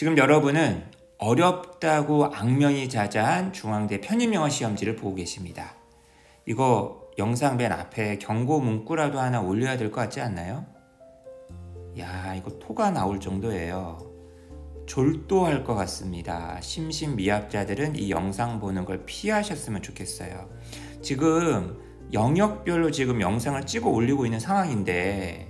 지금 여러분은 어렵다고 악명이 자자한 중앙대 편입영어 시험지를 보고 계십니다. 이거 영상 맨 앞에 경고 문구라도 하나 올려야 될 것 같지 않나요? 야, 이거 토가 나올 정도예요. 졸도할 것 같습니다. 심신미약자들은 이 영상 보는 걸 피하셨으면 좋겠어요. 지금 영역별로 지금 영상을 찍어 올리고 있는 상황인데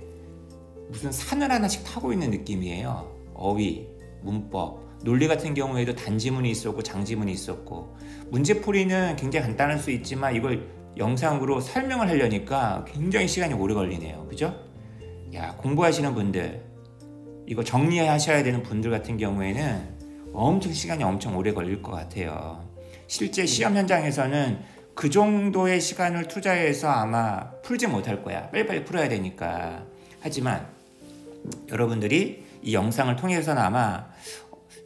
무슨 산을 하나씩 타고 있는 느낌이에요. 어휘, 문법, 논리 같은 경우에도 단지문이 있었고 장지문이 있었고, 문제풀이는 굉장히 간단할 수 있지만 이걸 영상으로 설명을 하려니까 굉장히 시간이 오래 걸리네요. 그죠? 야, 공부하시는 분들, 이거 정리하셔야 되는 분들 같은 경우에는 엄청 시간이 엄청 오래 걸릴 것 같아요. 실제 시험 현장에서는 그 정도의 시간을 투자해서 아마 풀지 못할 거야. 빨리빨리 풀어야 되니까. 하지만 여러분들이 이 영상을 통해서는 아마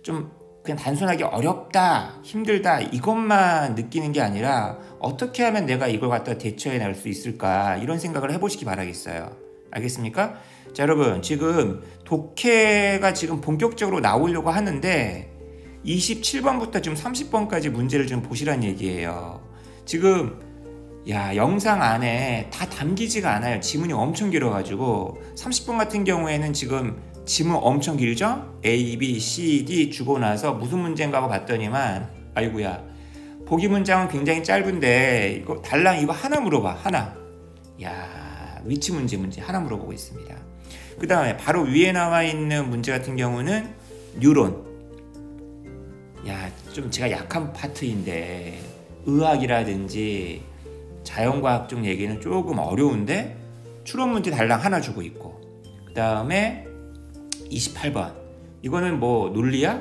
좀 그냥 단순하게 어렵다, 힘들다 이것만 느끼는 게 아니라 어떻게 하면 내가 이걸 갖다 대처해 나갈 수 있을까, 이런 생각을 해보시기 바라겠어요. 알겠습니까? 자, 여러분, 지금 독해가 지금 본격적으로 나오려고 하는데 27번부터 지금 30번까지 문제를 좀 보시란 얘기예요. 지금 영상 안에 다 담기지가 않아요. 지문이 엄청 길어가지고 30번 같은 경우에는 지금 지문 엄청 길죠? A, B, C, D 주고 나서 무슨 문제인가 하고 봤더니만 아이고야, 보기 문장은 굉장히 짧은데 이거 달랑 이거 하나 물어봐. 하나. 야, 위치 문제 하나 물어보고 있습니다. 그 다음에 바로 위에 나와 있는 문제 같은 경우는 뉴런. 야, 좀 제가 약한 파트인데 의학이라든지 자연과학 쪽 얘기는 조금 어려운데 추론 문제 달랑 하나 주고 있고, 그 다음에 28번 이거는 뭐 논리야?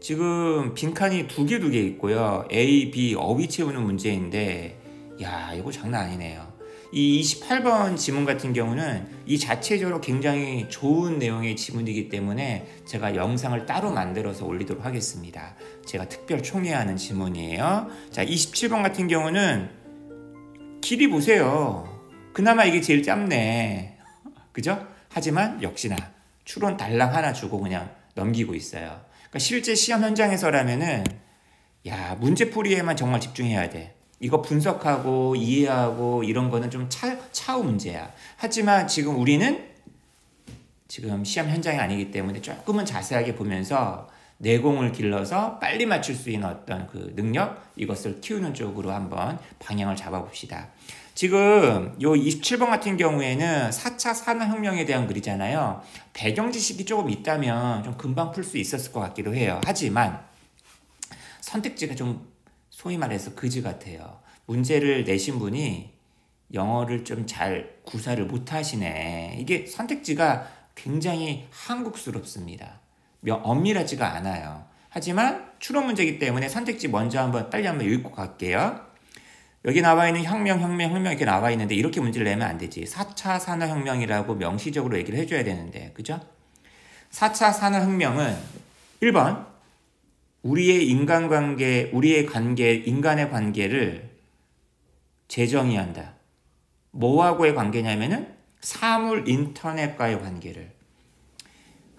지금 빈칸이 두 개 있고요. A, B 어휘 채우는 문제인데 야, 이거 장난 아니네요. 이 28번 지문 같은 경우는 이 자체적으로 굉장히 좋은 내용의 지문이기 때문에 제가 영상을 따로 만들어서 올리도록 하겠습니다. 제가 특별 총회하는 지문이에요. 자, 27번 같은 경우는 길이 보세요. 그나마 이게 제일 짧네. 그죠? 하지만 역시나 추론 달랑 하나 주고 그냥 넘기고 있어요. 그러니까 실제 시험 현장에서라면은 문제풀이에만 정말 집중해야 돼. 이거 분석하고 이해하고 이런 거는 좀 차후 문제야. 하지만 지금 우리는 지금 시험 현장이 아니기 때문에 조금은 자세하게 보면서 내공을 길러서 빨리 맞출 수 있는 어떤 그 능력, 이것을 키우는 쪽으로 한번 방향을 잡아봅시다. 지금 요 27번 같은 경우에는 4차 산업혁명에 대한 글이잖아요. 배경 지식이 조금 있다면 좀 금방 풀 수 있었을 것 같기도 해요. 하지만 선택지가 좀 소위 말해서 그지 같아요. 문제를 내신 분이 영어를 좀 잘 구사를 못 하시네. 이게 선택지가 굉장히 한국스럽습니다. 엄밀하지가 않아요. 하지만 추론 문제이기 때문에 선택지 먼저 빨리 한번 읽고 갈게요. 여기 나와 있는 혁명 이렇게 나와 있는데 이렇게 문제를 내면 안 되지. 4차 산업혁명이라고 명시적으로 얘기를 해줘야 되는데, 그죠? 4차 산업혁명은 1번 인간의 관계를 재정의한다. 뭐하고의 관계냐면은 사물 인터넷과의 관계를.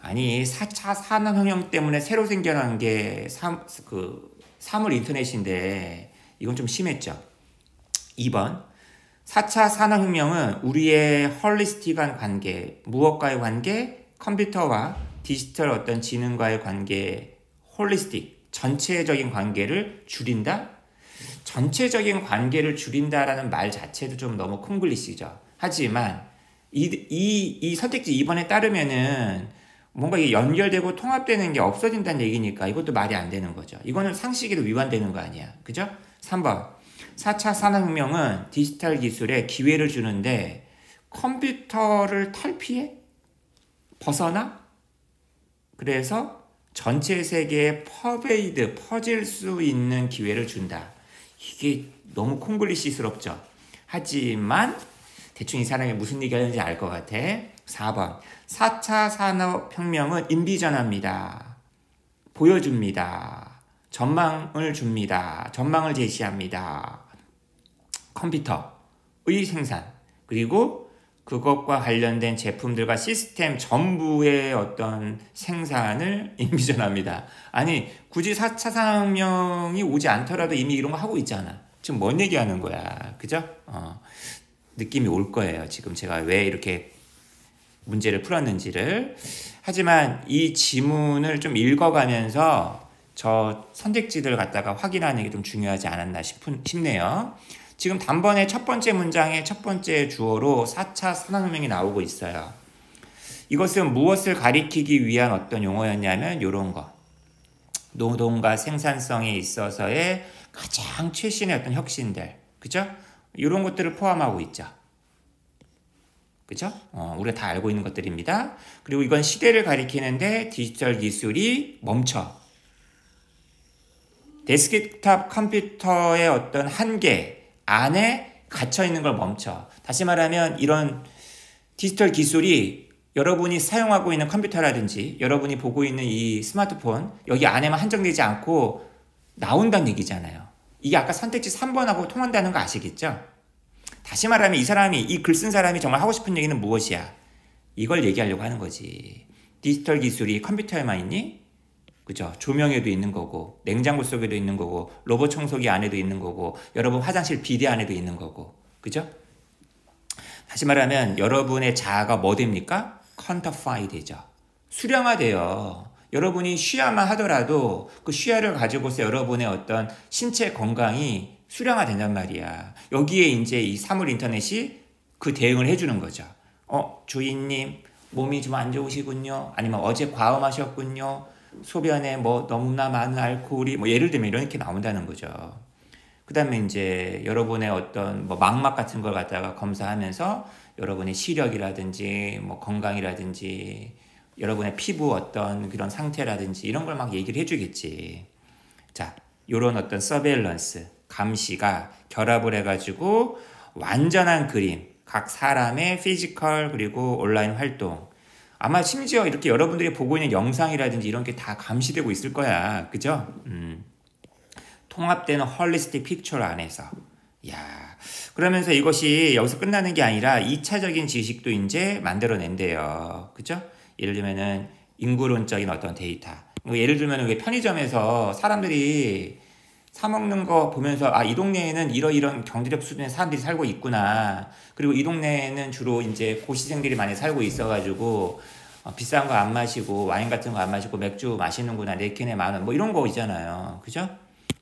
아니, 4차 산업혁명 때문에 새로 생겨난 게 사물 인터넷인데 이건 좀 심했죠. 2번 4차 산업혁명은 우리의 헐리스틱한 관계, 무엇과의 관계? 컴퓨터와 디지털 어떤 지능과의 관계, 홀리스틱, 전체적인 관계를 줄인다? 전체적인 관계를 줄인다라는 말 자체도 좀 너무 콩글리시죠. 하지만 이 선택지 2번에 따르면은 뭔가 이게 연결되고 통합되는 게 없어진다는 얘기니까 이것도 말이 안 되는 거죠. 이거는 상식에도 위반되는 거 아니야. 그죠? 3번 4차 산업혁명은 디지털 기술에 기회를 주는데 컴퓨터를 탈피해? 벗어나? 그래서 전체 세계에 퍼질 수 있는 기회를 준다. 이게 너무 콩글리시스럽죠. 하지만 대충 이 사람이 무슨 얘기 하는지 알 것 같아. 4번 4차 산업혁명은 인비전화입니다. 보여줍니다. 전망을 줍니다. 전망을 제시합니다. 컴퓨터의 생산, 그리고 그것과 관련된 제품들과 시스템 전부의 어떤 생산을 인비전합니다. 아니 굳이 4차 산업혁명이 오지 않더라도 이미 이런 거 하고 있잖아. 지금 뭔 얘기하는 거야, 그죠? 느낌이 올 거예요. 지금 제가 왜 이렇게 문제를 풀었는지를. 하지만 이 지문을 좀 읽어가면서 저 선택지들 갖다가 확인하는 게 좀 중요하지 않았나 싶네요. 지금 단번에 첫 번째 문장의 첫 번째 주어로 4차 산업혁명이 나오고 있어요. 이것은 무엇을 가리키기 위한 어떤 용어였냐면 이런 거. 노동과 생산성에 있어서의 가장 최신의 어떤 혁신들. 그죠? 이런 것들을 포함하고 있죠. 그죠? 우리가 다 알고 있는 것들입니다. 그리고 이건 시대를 가리키는데 디지털 기술이 멈춰. 데스크탑 컴퓨터의 어떤 한계 안에 갇혀 있는 걸 멈춰. 다시 말하면 이런 디지털 기술이 여러분이 사용하고 있는 컴퓨터라든지 여러분이 보고 있는 이 스마트폰 여기 안에만 한정되지 않고 나온다는 얘기잖아요. 이게 아까 선택지 3번하고 통한다는 거 아시겠죠? 다시 말하면 이 글 쓴 사람이 정말 하고 싶은 얘기는 무엇이야? 이걸 얘기하려고 하는 거지. 디지털 기술이 컴퓨터에만 있니? 그죠? 조명에도 있는 거고, 냉장고 속에도 있는 거고, 로봇 청소기 안에도 있는 거고, 여러분 화장실 비데 안에도 있는 거고, 그죠? 다시 말하면 여러분의 자아가 뭐 됩니까? 퀀터파이 되죠. 수량화돼요. 여러분이 쉬야만 하더라도 그 쉬야를 가지고서 여러분의 어떤 신체 건강이 수량화 된단 말이야. 여기에 이제 이 사물 인터넷이 그 대응을 해주는 거죠. 주인님 몸이 좀 안 좋으시군요. 아니면 어제 과음하셨군요. 소변에 뭐 너무나 많은 알코올이 뭐 예를 들면 이렇게 나온다는 거죠. 그 다음에 이제 여러분의 어떤 뭐 망막 같은 걸 갖다가 검사하면서 여러분의 시력이라든지 뭐 건강이라든지 여러분의 피부 어떤 그런 상태라든지 이런 걸 막 얘기를 해주겠지. 자, 요런 어떤 서베일런스, 감시가 결합을 해가지고 완전한 그림, 각 사람의 피지컬 그리고 온라인 활동. 아마 심지어 이렇게 여러분들이 보고 있는 영상이라든지 이런 게 다 감시되고 있을 거야. 그죠? 통합되는 홀리스틱 픽처 안에서. 야, 그러면서 이것이 여기서 끝나는 게 아니라 2차적인 지식도 이제 만들어낸대요. 그죠? 예를 들면은 인구론적인 어떤 데이터. 예를 들면은 왜 편의점에서 사람들이 사 먹는 거 보면서 이 동네에는 이런 경제력 수준의 사람들이 살고 있구나. 그리고 이 동네에는 주로 이제 고시생들이 많이 살고 있어가지고 비싼 거 안 마시고 와인 같은 거 안 마시고 맥주 마시는구나. 4캔에 10,000원 뭐 이런 거 있잖아요. 그죠?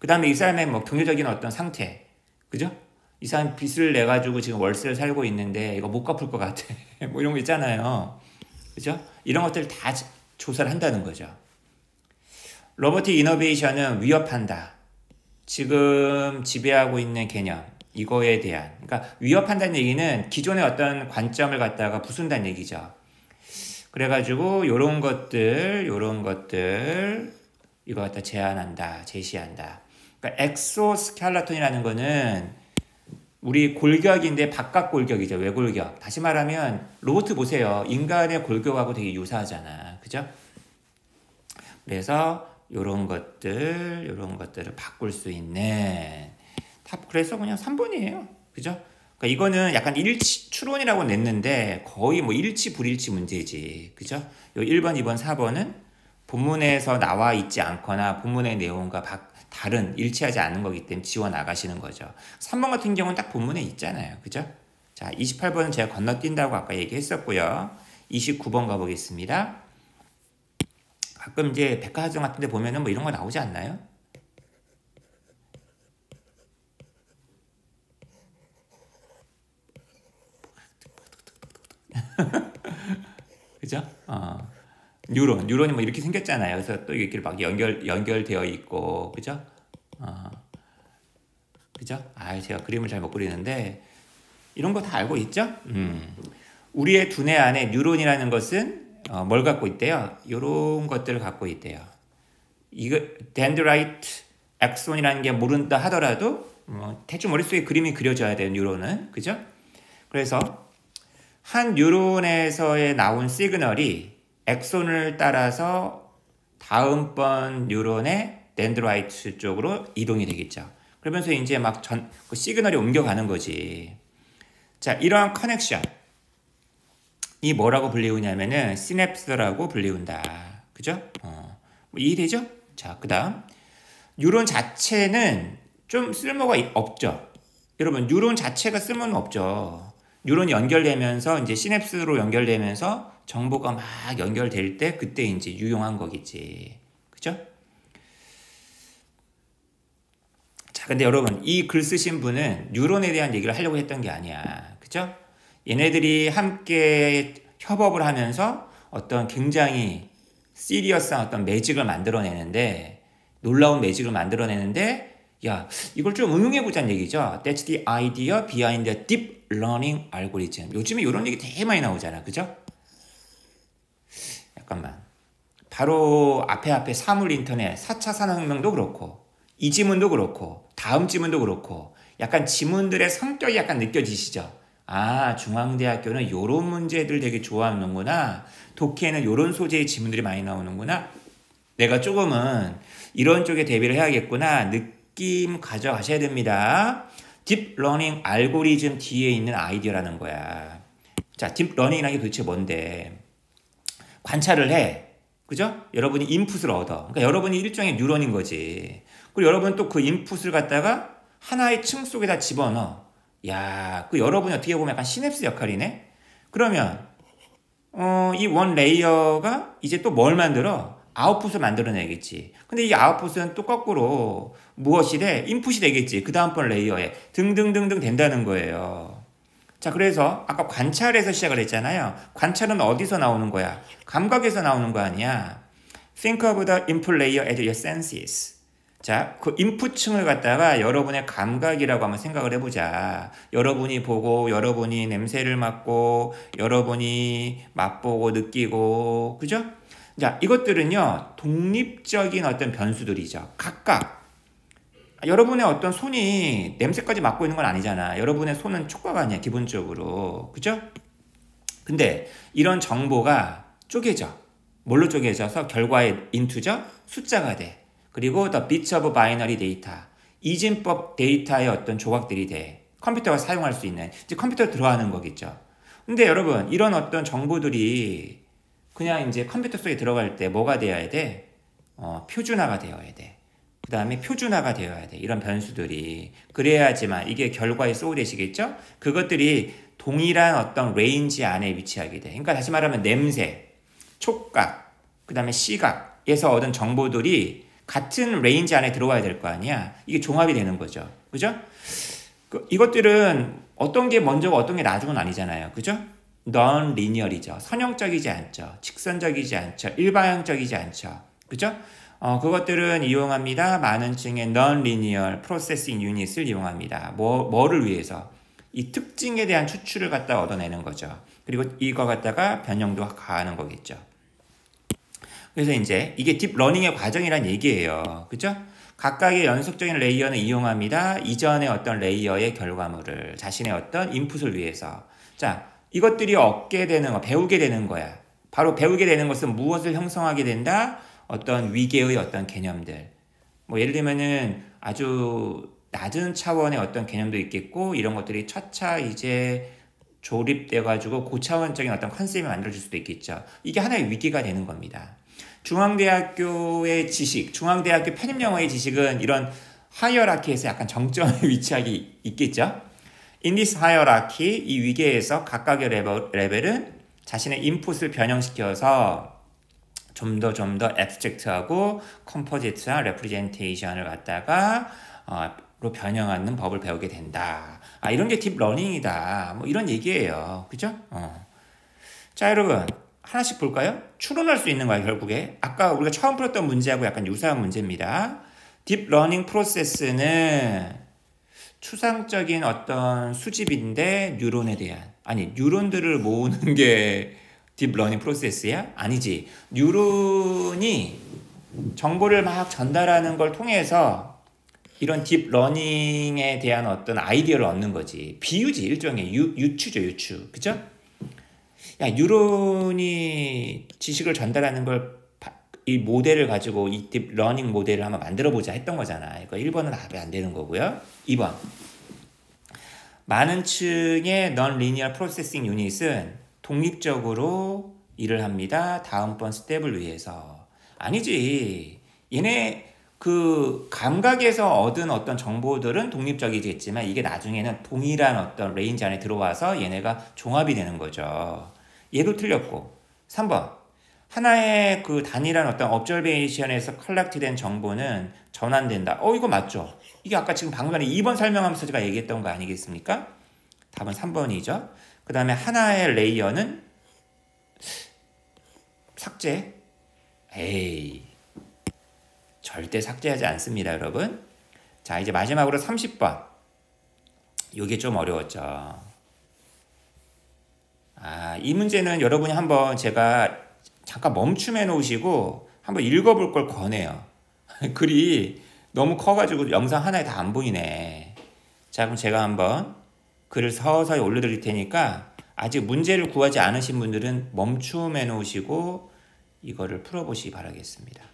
그 다음에 이 사람의 뭐 경제적인 어떤 상태. 그죠? 이 사람 빚을 내가지고 지금 월세를 살고 있는데 이거 못 갚을 것 같아. 뭐 이런 거 있잖아요. 그죠? 이런 것들 다 조사를 한다는 거죠. 로보틱 이노베이션은 위협한다. 지금 지배하고 있는 개념, 이거에 대한. 그러니까 위협한다는 얘기는 기존의 어떤 관점을 갖다가 부순다는 얘기죠. 그래가지고 요런 것들 이거 갖다 제안한다, 제시한다. 그러니까 엑소스켈레톤이라는 거는 우리 골격인데 바깥 골격이죠. 외골격. 다시 말하면 로봇 보세요. 인간의 골격하고 되게 유사하잖아. 그죠? 그래서 요런 것들을 바꿀 수 있는 그래서 그냥 3번이에요. 그죠? 그러니까 이거는 약간 추론이라고 냈는데 거의 뭐 일치 불일치 문제지. 그죠? 요 1번, 2번, 4번은 본문에서 나와 있지 않거나 본문의 내용과 다른 일치하지 않는 거기 때문에 지워 나가시는 거죠. 3번 같은 경우는 딱 본문에 있잖아요. 그죠? 자, 28번은 제가 건너뛴다고 아까 얘기했었고요. 29번 가보겠습니다. 가끔 이제 백화점 같은 데 보면은 뭐 이런 거 나오지 않나요? 그죠? 뉴런이 뭐 이렇게 생겼잖아요. 그래서 또 이렇게 막 연결되어 있고, 그죠? 그죠? 제가 그림을 잘 못 그리는데, 이런 거 다 알고 있죠? 우리의 두뇌 안에 뉴런이라는 것은 뭘 갖고 있대요? 이런 것들을 갖고 있대요. 이거 덴드라이트 엑손이라는 게 모른다 하더라도 대충 머릿속에 그림이 그려져야 돼요. 뉴런은. 그죠? 그래서 한 뉴런에서의 나온 시그널이 엑손을 따라서 다음번 뉴런의 덴드라이트 쪽으로 이동이 되겠죠. 그러면서 이제 막 그 시그널이 옮겨가는 거지. 자, 이러한 커넥션. 이 뭐라고 불리우냐면은 시냅스라고 불리운다. 그죠? 뭐 이해되죠? 자, 그 다음 뉴런 자체는 좀 쓸모가 없죠. 여러분 뉴런 자체가 쓸모는 없죠. 뉴런이 연결되면서 이제 시냅스로 연결되면서 정보가 막 연결될 때 그때 이제 유용한 거겠지. 그죠? 자, 근데 여러분 이 글 쓰신 분은 뉴런에 대한 얘기를 하려고 했던 게 아니야. 그죠? 얘네들이 함께 협업을 하면서 어떤 굉장히 시리어스한 어떤 매직을 만들어내는데, 놀라운 매직을 만들어내는데, 야, 이걸 좀 응용해보자는 얘기죠. That's the idea behind the deep learning algorithm. 요즘에 이런 얘기 되게 많이 나오잖아. 그죠? 잠깐만. 바로 앞에 사물 인터넷, 4차 산업혁명도 그렇고, 이 지문도 그렇고, 다음 지문도 그렇고, 약간 지문들의 성격이 약간 느껴지시죠? 아, 중앙대학교는 이런 문제들 되게 좋아하는구나. 독해에는 이런 소재의 지문들이 많이 나오는구나. 내가 조금은 이런 쪽에 대비를 해야겠구나. 느낌 가져가셔야 됩니다. 딥러닝 알고리즘 뒤에 있는 아이디어라는 거야. 자, 딥러닝이라는 게 도대체 뭔데? 관찰을 해. 그죠? 여러분이 인풋을 얻어. 그러니까 여러분이 일종의 뉴런인 거지. 그리고 여러분 또 그 인풋을 갖다가 하나의 층 속에다 집어넣어. 야, 그 여러분이 어떻게 보면 약간 시냅스 역할이네? 그러면 이 원 레이어가 이제 또 뭘 만들어? 아웃풋을 만들어내겠지. 근데 이 아웃풋은 또 거꾸로 무엇이 돼? 인풋이 되겠지. 그 다음번 레이어에 등등등등 된다는 거예요. 자, 그래서 아까 관찰에서 시작을 했잖아요. 관찰은 어디서 나오는 거야? 감각에서 나오는 거 아니야. Think of the input layer as your senses. 자, 그 인풋층을 갖다가 여러분의 감각이라고 한번 생각을 해보자. 여러분이 보고, 여러분이 냄새를 맡고, 여러분이 맛보고, 느끼고, 그죠? 자, 이것들은요, 독립적인 어떤 변수들이죠. 각각. 여러분의 어떤 손이 냄새까지 맡고 있는 건 아니잖아. 여러분의 손은 촉각 아니야, 기본적으로. 그죠? 근데 이런 정보가 쪼개져. 뭘로 쪼개져서 결과의 인투죠? 숫자가 돼. 그리고 the bits of binary data. 이진법 데이터의 어떤 조각들이 돼. 컴퓨터가 사용할 수 있는. 이제 컴퓨터에 들어가는 거겠죠. 근데 여러분, 이런 어떤 정보들이 그냥 이제 컴퓨터 속에 들어갈 때 뭐가 되어야 돼? 표준화가 되어야 돼. 그 다음에 표준화가 되어야 돼. 이런 변수들이. 그래야지만 이게 결과에 쏘되시겠죠? 그것들이 동일한 어떤 레인지 안에 위치하게 돼. 그러니까 다시 말하면 냄새, 촉각, 그 다음에 시각에서 얻은 정보들이 같은 레인지 안에 들어와야 될 거 아니야. 이게 종합이 되는 거죠. 그죠? 이것들은 어떤 게 먼저고 어떤 게 나중은 아니잖아요. 그죠? non-linear이죠. 선형적이지 않죠. 직선적이지 않죠. 일방향적이지 않죠. 그죠? 그것들은 이용합니다. 많은 층의 non-linear processing unit을 이용합니다. 뭐를 위해서? 이 특징에 대한 추출을 갖다 얻어내는 거죠. 그리고 이거 갖다가 변형도 가하는 거겠죠. 그래서 이제 이게 딥러닝의 과정이란 얘기예요. 그죠? 각각의 연속적인 레이어는 이용합니다. 이전의 어떤 레이어의 결과물을 자신의 어떤 인풋을 위해서. 자, 이것들이 얻게 되는 거, 배우게 되는 거야. 바로 배우게 되는 것은 무엇을 형성하게 된다? 어떤 위계의 어떤 개념들. 뭐 예를 들면은 아주 낮은 차원의 어떤 개념도 있겠고 이런 것들이 차차 이제 조립돼 가지고 고차원적인 어떤 컨셉이 만들어질 수도 있겠죠. 이게 하나의 위기가 되는 겁니다. 중앙대학교의 지식, 중앙대학교 편입영어의 지식은 이런 하이어라키에서 약간 정점에 위치하게 있겠죠. In this hierarchy, 이 위계에서 각각의 레벨은 자신의 인풋을 변형시켜서 좀 더 앱스트랙트하고 컴포지트한 레프레젠테이션을 갖다가 로 변형하는 법을 배우게 된다. 이런 게 딥러닝이다. 뭐 이런 얘기예요. 그죠? 자, 여러분 하나씩 볼까요? 추론할 수 있는 거예요, 결국에. 아까 우리가 처음 풀었던 문제하고 약간 유사한 문제입니다. 딥러닝 프로세스는 추상적인 어떤 수집인데 뉴런에 대한, 아니 뉴런들을 모으는 게 딥러닝 프로세스야? 아니지. 뉴런이 정보를 막 전달하는 걸 통해서 이런 딥러닝에 대한 어떤 아이디어를 얻는 거지. 비유지, 일종의 유추죠, 유추. 그죠? 야, 뉴런이 지식을 전달하는 걸 이 모델을 가지고 이 딥러닝 모델을 한번 만들어 보자 했던 거잖아. 이거 1번은 답이 안 되는 거고요. 2번. 많은 층의 non-linear processing unit은 독립적으로 일을 합니다. 다음번 스텝을 위해서. 아니지. 얘네 그 감각에서 얻은 어떤 정보들은 독립적이겠지만 이게 나중에는 동일한 어떤 레인지 안에 들어와서 얘네가 종합이 되는 거죠. 얘도 틀렸고. 3번. 하나의 그 단일한 어떤 observation에서 컬렉트된 정보는 전환된다. 이거 맞죠? 이게 아까 지금 방금 전에 2번 설명하면서 제가 얘기했던 거 아니겠습니까? 답은 3번이죠. 그 다음에 하나의 레이어는 삭제. 에이, 절대 삭제하지 않습니다, 여러분. 자, 이제 마지막으로 30번. 이게 좀 어려웠죠. 이 문제는 여러분이 한번 제가 잠깐 멈춤해 놓으시고 한번 읽어볼 걸 권해요. 글이 너무 커가지고 영상 하나에 다 안 보이네. 자, 그럼 제가 한번 글을 서서히 올려드릴 테니까 아직 문제를 구하지 않으신 분들은 멈춤해 놓으시고 이거를 풀어보시기 바라겠습니다.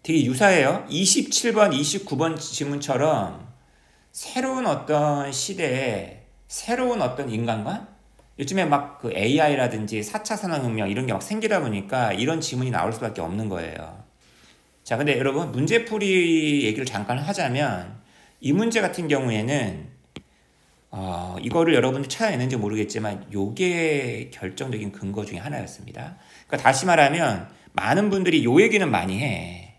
되게 유사해요. 27번, 29번 지문처럼 새로운 어떤 시대에 새로운 어떤 인간관? 요즘에 막 그 AI라든지 4차 산업혁명 이런 게 막 생기다 보니까 이런 지문이 나올 수밖에 없는 거예요. 자, 근데 여러분 문제풀이 얘기를 잠깐 하자면 이 문제 같은 경우에는 이거를 여러분들 찾아내는지 모르겠지만 요게 결정적인 근거 중에 하나였습니다. 그러니까 다시 말하면 많은 분들이 요 얘기는 많이 해.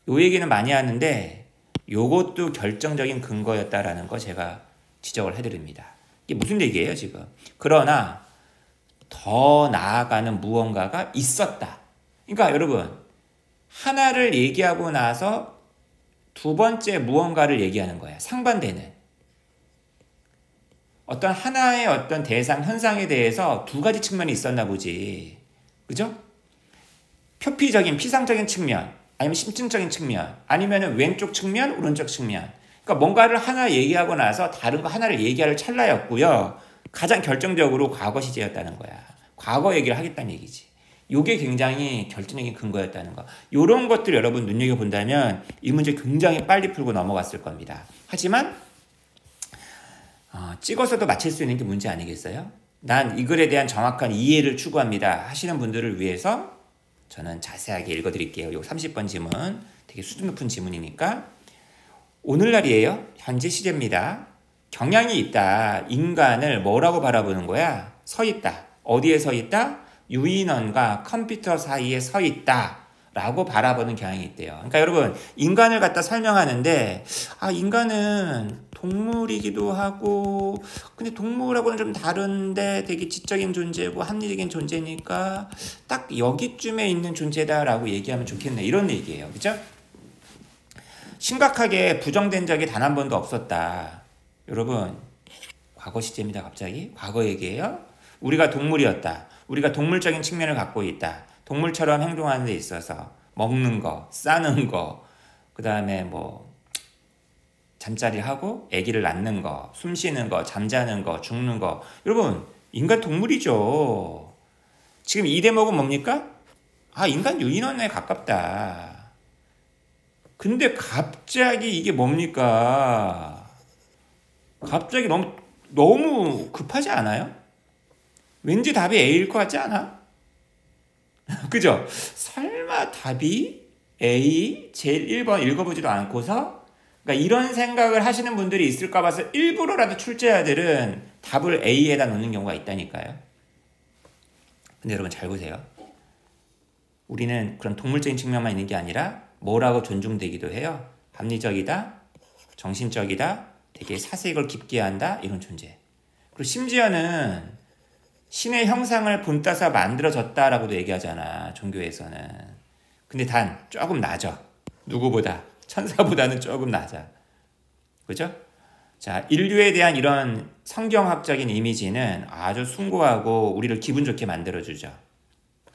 요 얘기는 많이 하는데 요것도 결정적인 근거였다라는 거 제가 지적을 해드립니다. 이게 무슨 얘기예요 지금? 그러나 더 나아가는 무언가가 있었다. 그러니까 여러분 하나를 얘기하고 나서 두 번째 무언가를 얘기하는 거야. 상반되는. 어떤 하나의 어떤 대상 현상에 대해서 두 가지 측면이 있었나 보지. 그죠? 표피적인 피상적인 측면 아니면 심층적인 측면 아니면 왼쪽 측면 오른쪽 측면. 그러니까 뭔가를 하나 얘기하고 나서 다른 거 하나를 얘기할 찰나였고요. 가장 결정적으로 과거 시제였다는 거야. 과거 얘기를 하겠다는 얘기지. 이게 굉장히 결정적인 근거였다는 거. 이런 것들 여러분 눈여겨본다면 이 문제 굉장히 빨리 풀고 넘어갔을 겁니다. 하지만 찍어서도 맞힐 수 있는 게 문제 아니겠어요? 난 이 글에 대한 정확한 이해를 추구합니다 하시는 분들을 위해서 저는 자세하게 읽어드릴게요. 요 30번 지문 되게 수준 높은 지문이니까. 오늘날이에요. 현재 시제입니다. 경향이 있다. 인간을 뭐라고 바라보는 거야? 서 있다. 어디에 서 있다? 유인원과 컴퓨터 사이에 서 있다 라고 바라보는 경향이 있대요. 그러니까 여러분 인간을 갖다 설명하는데 인간은 동물이기도 하고 근데 동물하고는 좀 다른데 되게 지적인 존재고 합리적인 존재니까 딱 여기쯤에 있는 존재다라고 얘기하면 좋겠네 이런 얘기예요. 그죠? 심각하게 부정된 적이 단 한 번도 없었다. 여러분 과거 시제입니다. 갑자기 과거 얘기예요. 우리가 동물이었다. 우리가 동물적인 측면을 갖고 있다. 동물처럼 행동하는 데 있어서 먹는 거, 싸는 거, 그 다음에 뭐 잠자리 하고 아기를 낳는 거, 숨 쉬는 거, 잠자는 거, 죽는 거. 여러분 인간 동물이죠. 지금 이 대목은 뭡니까? 인간 유인원에 가깝다. 근데 갑자기 이게 뭡니까? 갑자기 너무 급하지 않아요? 왠지 답이 A일 것 같지 않아? 그죠? 설마 답이 A 제일 1번 읽어보지도 않고서 그러니까 이런 생각을 하시는 분들이 있을까 봐서 일부러라도 출제자들은 답을 A에다 놓는 경우가 있다니까요. 근데 여러분 잘 보세요. 우리는 그런 동물적인 측면만 있는 게 아니라 뭐라고 존중되기도 해요. 합리적이다, 정신적이다, 되게 사색을 깊게 한다 이런 존재. 그리고 심지어는 신의 형상을 본따서 만들어졌다라고도 얘기하잖아. 종교에서는. 근데 단 조금 낮아. 누구보다. 천사보다는 조금 낮아. 그죠? 자, 인류에 대한 이런 성경학적인 이미지는 아주 숭고하고 우리를 기분 좋게 만들어주죠.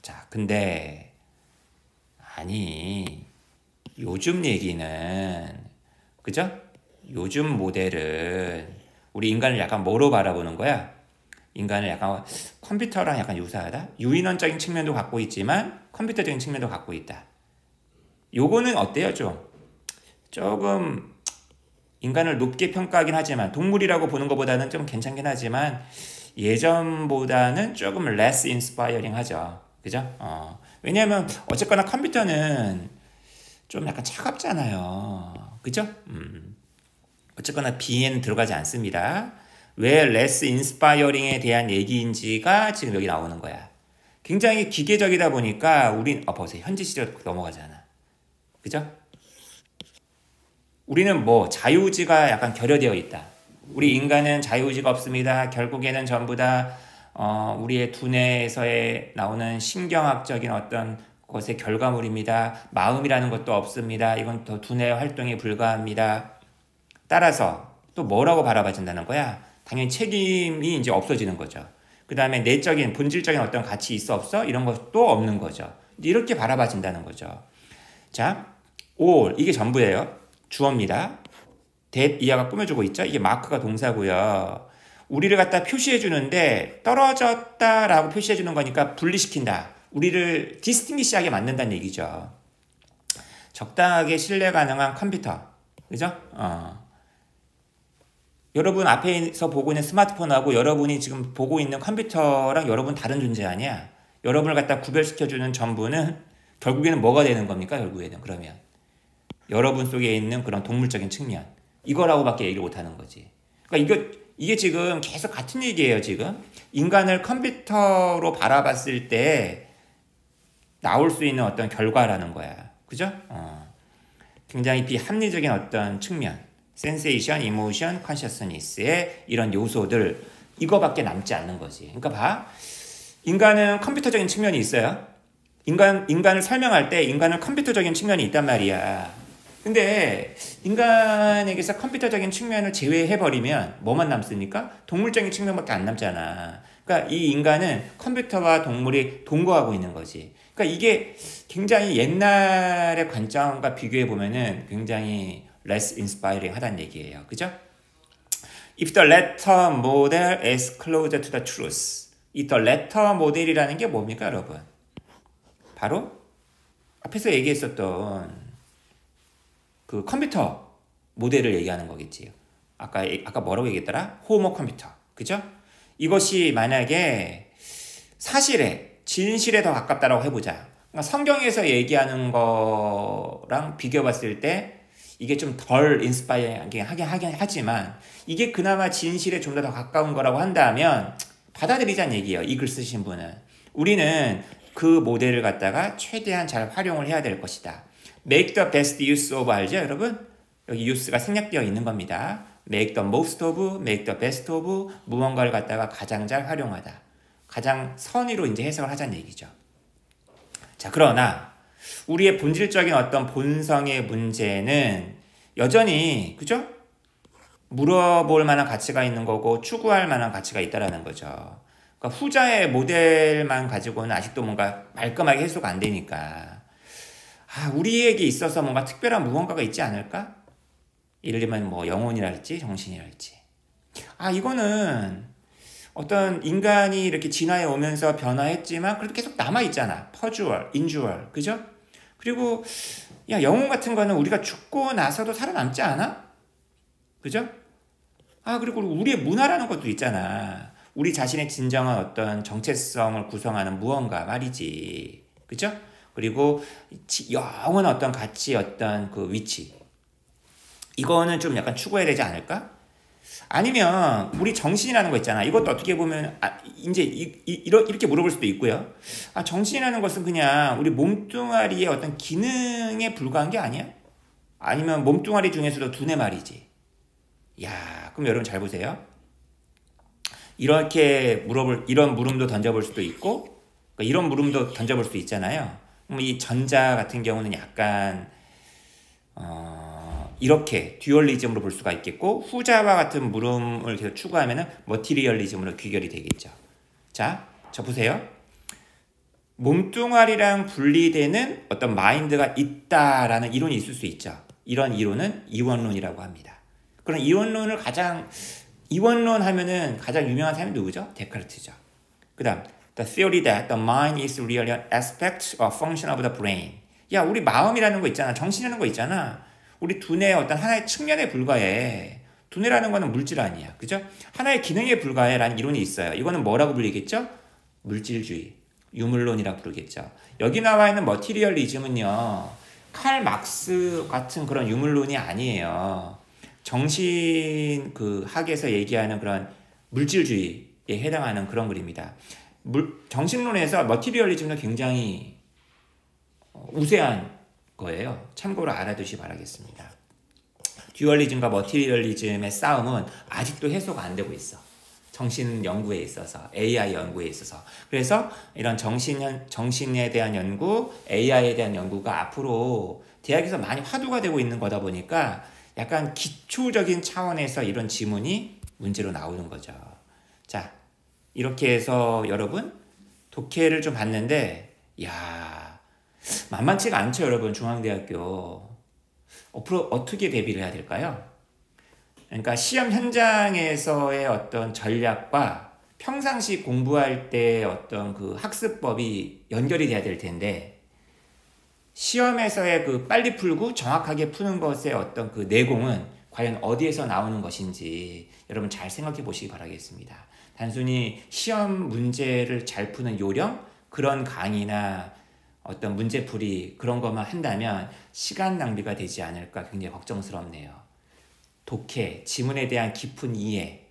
자, 근데 아니 요즘 얘기는 그죠? 요즘 모델은 우리 인간을 약간 뭐로 바라보는 거야? 인간을 약간 컴퓨터랑 약간 유사하다? 유인원적인 측면도 갖고 있지만 컴퓨터적인 측면도 갖고 있다. 요거는 어때요? 조금 인간을 높게 평가하긴 하지만 동물이라고 보는 것보다는 좀 괜찮긴 하지만 예전보다는 조금 less inspiring 하죠. 그죠? 왜냐하면 어쨌거나 컴퓨터는 좀 약간 차갑잖아요. 그죠? 어쨌거나 B에는 들어가지 않습니다. 왜 less inspiring에 대한 얘기인지가 지금 여기 나오는 거야. 굉장히 기계적이다 보니까 우린 보세요. 현재 시대로 넘어가잖아. 그죠? 우리는 뭐 자유의지가 약간 결여되어 있다. 우리 인간은 자유의지가 없습니다. 결국에는 전부 다 우리의 두뇌에서의 나오는 신경학적인 어떤 것의 결과물입니다. 마음이라는 것도 없습니다. 이건 더 두뇌 활동에 불과합니다. 따라서 또 뭐라고 바라봐진다는 거야? 당연히 책임이 이제 없어지는 거죠. 그 다음에 내적인 본질적인 어떤 가치 있어 없어? 이런 것도 없는 거죠. 이렇게 바라봐진다는 거죠. 자, all 이게 전부예요. 주어입니다. that 이하가 꾸며주고 있죠. 이게 마크가 동사고요. 우리를 갖다 표시해 주는데 떨어졌다라고 표시해 주는 거니까 분리시킨다. 우리를 디스팅기시하게 만든다는 얘기죠. 적당하게 신뢰 가능한 컴퓨터. 그죠? 여러분 앞에서 보고 있는 스마트폰하고 여러분이 지금 보고 있는 컴퓨터랑 여러분 다른 존재 아니야? 여러분을 갖다 구별시켜주는 전부는 결국에는 뭐가 되는 겁니까? 결국에는 그러면 여러분 속에 있는 그런 동물적인 측면 이거라고밖에 얘기를 못하는 거지. 그러니까 이게 지금 계속 같은 얘기예요. 지금 인간을 컴퓨터로 바라봤을 때 나올 수 있는 어떤 결과라는 거야. 그죠? 굉장히 비합리적인 어떤 측면 센세이션, 이모션, 컨셔스니스의 이런 요소들 이거밖에 남지 않는 거지. 그러니까 봐. 인간은 컴퓨터적인 측면이 있어요. 인간을 설명할 때 인간은 컴퓨터적인 측면이 있단 말이야. 근데 인간에게서 컴퓨터적인 측면을 제외해버리면 뭐만 남습니까? 동물적인 측면밖에 안 남잖아. 그러니까 이 인간은 컴퓨터와 동물이 동거하고 있는 거지. 그러니까 이게 굉장히 옛날의 관점과 비교해보면은 굉장히 less inspiring 하다는 얘기예요. 그죠? If the latter model is closer to the truth. 이 the latter model이라는 게 뭡니까, 여러분? 바로 앞에서 얘기했었던 그 컴퓨터 모델을 얘기하는 거겠지. 아까 뭐라고 얘기했더라? 호모 컴퓨터. 그죠? 이것이 만약에 사실에, 진실에 더 가깝다라고 해보자. 그러니까 성경에서 얘기하는 거랑 비교해봤을 때 이게 좀 덜 인스파이어하게 하긴 하지만 이게 그나마 진실에 좀 더 가까운 거라고 한다면 받아들이자는 얘기예요. 이 글 쓰신 분은. 우리는 그 모델을 갖다가 최대한 잘 활용을 해야 될 것이다. Make the best use of 알죠, 여러분? 여기 use가 생략되어 있는 겁니다. Make the most of, make the best of 무언가를 갖다가 가장 잘 활용하다. 가장 선의로 이제 해석을 하자는 얘기죠. 자, 그러나 우리의 본질적인 어떤 본성의 문제는 여전히 그죠? 물어볼 만한 가치가 있는 거고 추구할 만한 가치가 있다라는 거죠. 그러니까 후자의 모델만 가지고는 아직도 뭔가 말끔하게 해소가 안 되니까 우리에게 있어서 뭔가 특별한 무언가가 있지 않을까? 예를 들면 뭐 영혼이랄지 정신이랄지 이거는 어떤 인간이 이렇게 진화해 오면서 변화했지만 그래도 계속 남아있잖아. 퍼주얼, 인주얼, 그죠? 그리고 영혼 같은 거는 우리가 죽고 나서도 살아남지 않아? 그죠? 그리고 우리의 문화라는 것도 있잖아. 우리 자신의 진정한 어떤 정체성을 구성하는 무언가 말이지. 그죠? 그리고 영원한 어떤 가치, 어떤 그 위치. 이거는 좀 약간 추구해야 되지 않을까? 아니면 우리 정신이라는 거 있잖아. 이것도 어떻게 보면 이제 이렇게 물어볼 수도 있고요. 정신이라는 것은 그냥 우리 몸뚱아리의 어떤 기능에 불과한 게 아니야? 아니면 몸뚱아리 중에서도 두뇌 말이지. 그럼 여러분 잘 보세요. 이런 물음도 던져볼 수도 있고, 그러니까 이런 물음도 던져볼 수 있잖아요. 그럼 이 전자 같은 경우는 약간 이렇게 듀얼리즘으로 볼 수가 있겠고, 후자와 같은 물음을 계속 추구하면은 머티리얼리즘으로 귀결이 되겠죠. 자 보세요. 몸뚱아리랑 분리되는 어떤 마인드가 있다라는 이론이 있을 수 있죠. 이런 이론은 이원론이라고 합니다. 그럼 이원론 하면은 가장 유명한 사람이 누구죠? 데카르트죠. 그 다음 The theory that the mind is really an aspect or function of the brain. 우리 마음이라는 거 있잖아. 정신이라는 거 있잖아. 우리 두뇌의 어떤 하나의 측면에 불과해. 두뇌라는 거는 물질 아니야. 그죠? 하나의 기능에 불과해 라는 이론이 있어요. 이거는 뭐라고 불리겠죠? 물질주의, 유물론이라 부르겠죠. 여기 나와 있는 머티리얼리즘은요, 칼 막스 같은 그런 유물론이 아니에요. 정신 그 학에서 얘기하는 그런 물질주의에 해당하는 그런 글입니다. 정신론에서 머티리얼리즘은 굉장히 우세한 거예요. 참고로 알아두시 바라겠습니다. 듀얼리즘과 머티리얼리즘의 싸움은 아직도 해소가 안 되고 있어. 정신 연구에 있어서, AI 연구에 있어서. 그래서 이런 정신에 대한 연구, AI에 대한 연구가 앞으로 대학에서 많이 화두가 되고 있는 거다 보니까 약간 기초적인 차원에서 이런 지문이 문제로 나오는 거죠. 자, 이렇게 해서 여러분 독해를 좀 봤는데, 야, 만만치가 않죠, 여러분. 중앙대학교 앞으로 어떻게 대비를 해야 될까요? 그러니까 시험 현장에서의 어떤 전략과 평상시 공부할 때 어떤 그 학습법이 연결이 돼야 될 텐데, 시험에서의 그 빨리 풀고 정확하게 푸는 것의 어떤 그 내공은 과연 어디에서 나오는 것인지 여러분 잘 생각해 보시기 바라겠습니다. 단순히 시험 문제를 잘 푸는 요령, 그런 강의나 어떤 문제풀이 그런 것만 한다면 시간 낭비가 되지 않을까 굉장히 걱정스럽네요. 독해, 지문에 대한 깊은 이해,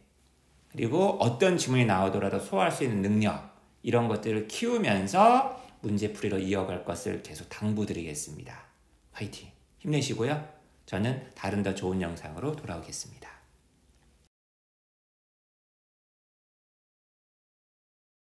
그리고 어떤 지문이 나오더라도 소화할 수 있는 능력, 이런 것들을 키우면서 문제풀이로 이어갈 것을 계속 당부드리겠습니다. 화이팅! 힘내시고요. 저는 다른 더 좋은 영상으로 돌아오겠습니다.